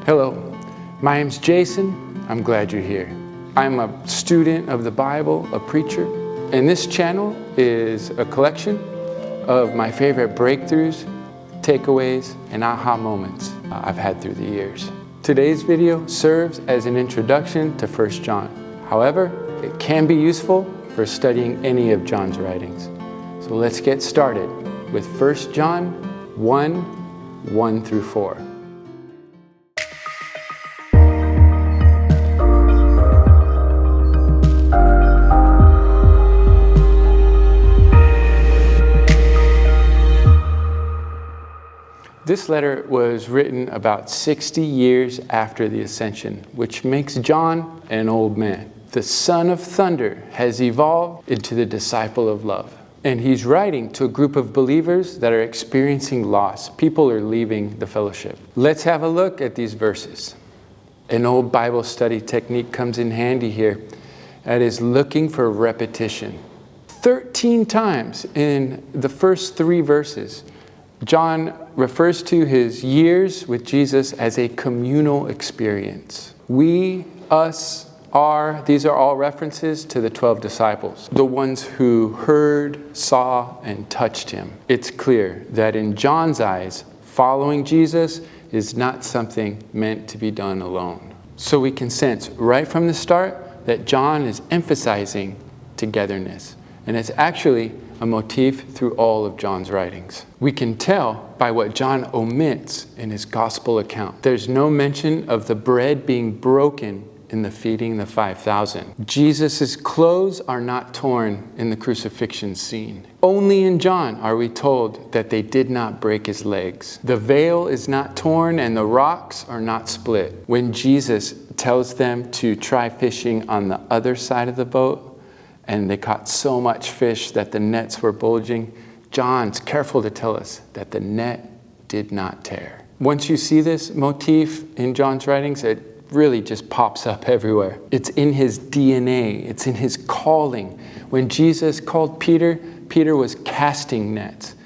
Hello, my name's Jason. I'm glad you're here. I'm a student of the Bible, a preacher, and this channel is a collection of my favorite breakthroughs, takeaways, and aha moments I've had through the years. Today's video serves as an introduction to 1 John. However, it can be useful for studying any of John's writings. So let's get started with 1 John 1 through 4. This letter was written about 60 years after the Ascension, which makes John an old man. The son of thunder has evolved into the disciple of love. And he's writing to a group of believers that are experiencing loss. People are leaving the fellowship. Let's have a look at these verses. An old Bible study technique comes in handy here. That is looking for repetition. 13 times in the first 3 verses, John refers to his years with Jesus as a communal experience. We, us, are, these are all references to the 12 disciples, the ones who heard, saw, and touched him. It's clear that in John's eyes, following Jesus is not something meant to be done alone. So we can sense right from the start that John is emphasizing togetherness. And it's actually a motif through all of John's writings. We can tell by what John omits in his gospel account. There's no mention of the bread being broken in the feeding the 5,000. Jesus' clothes are not torn in the crucifixion scene. Only in John are we told that they did not break his legs. The veil is not torn and the rocks are not split. When Jesus tells them to try fishing on the other side of the boat, and they caught so much fish that the nets were bulging, John's careful to tell us that the net did not tear. Once you see this motif in John's writings, it really just pops up everywhere. It's in his DNA. It's in his calling. When Jesus called Peter, Peter was casting nets.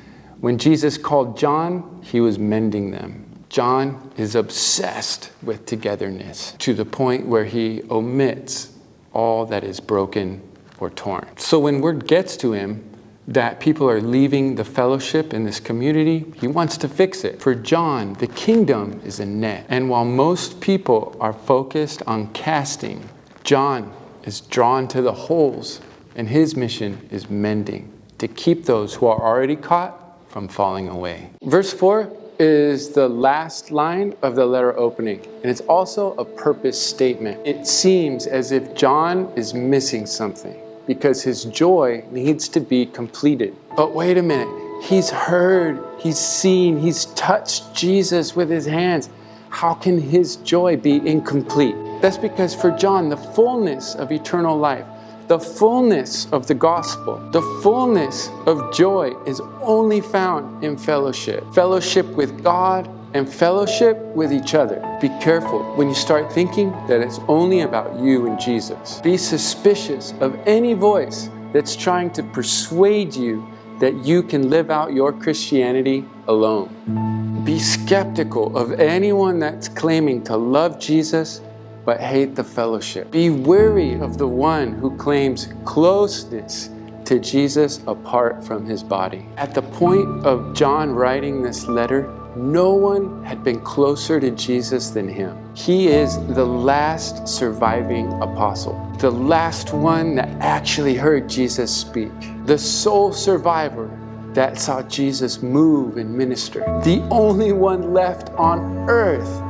When Jesus called John, he was mending them. John is obsessed with togetherness to the point where he omits all that is broken or torn. So when word gets to him that people are leaving the fellowship in this community, he wants to fix it. For John, the kingdom is a net. And while most people are focused on casting, John is drawn to the holes, and his mission is mending, to keep those who are already caught from falling away. Verse 4 is the last line of the letter opening, and it's also a purpose statement. It seems as if John is missing something, because his joy needs to be completed. But wait a minute, he's heard, he's seen, he's touched Jesus with his hands. How can his joy be incomplete? That's because for John, the fullness of eternal life, the fullness of the gospel, the fullness of joy is only found in fellowship. Fellowship with God and fellowship with each other. Be careful when you start thinking that it's only about you and Jesus. Be suspicious of any voice that's trying to persuade you that you can live out your Christianity alone. Be skeptical of anyone that's claiming to love Jesus but hate the fellowship. Be wary of the one who claims closeness to Jesus apart from his body. At the point of John writing this letter, no one had been closer to Jesus than him. He is the last surviving apostle, the last one that actually heard Jesus speak, the sole survivor that saw Jesus move and minister, the only one left on earth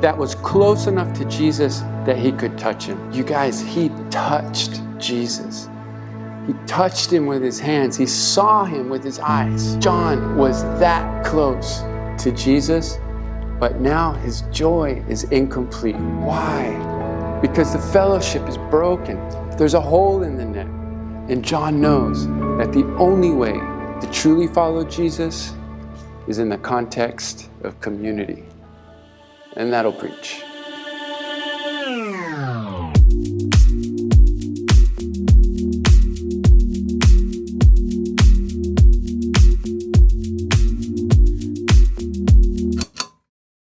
that was close enough to Jesus that he could touch him. You guys, he touched Jesus. He touched him with his hands. He saw him with his eyes. John was that close to Jesus, but now his joy is incomplete. Why? Because the fellowship is broken. There's a hole in the net. And John knows that the only way to truly follow Jesus is in the context of community. And that'll preach.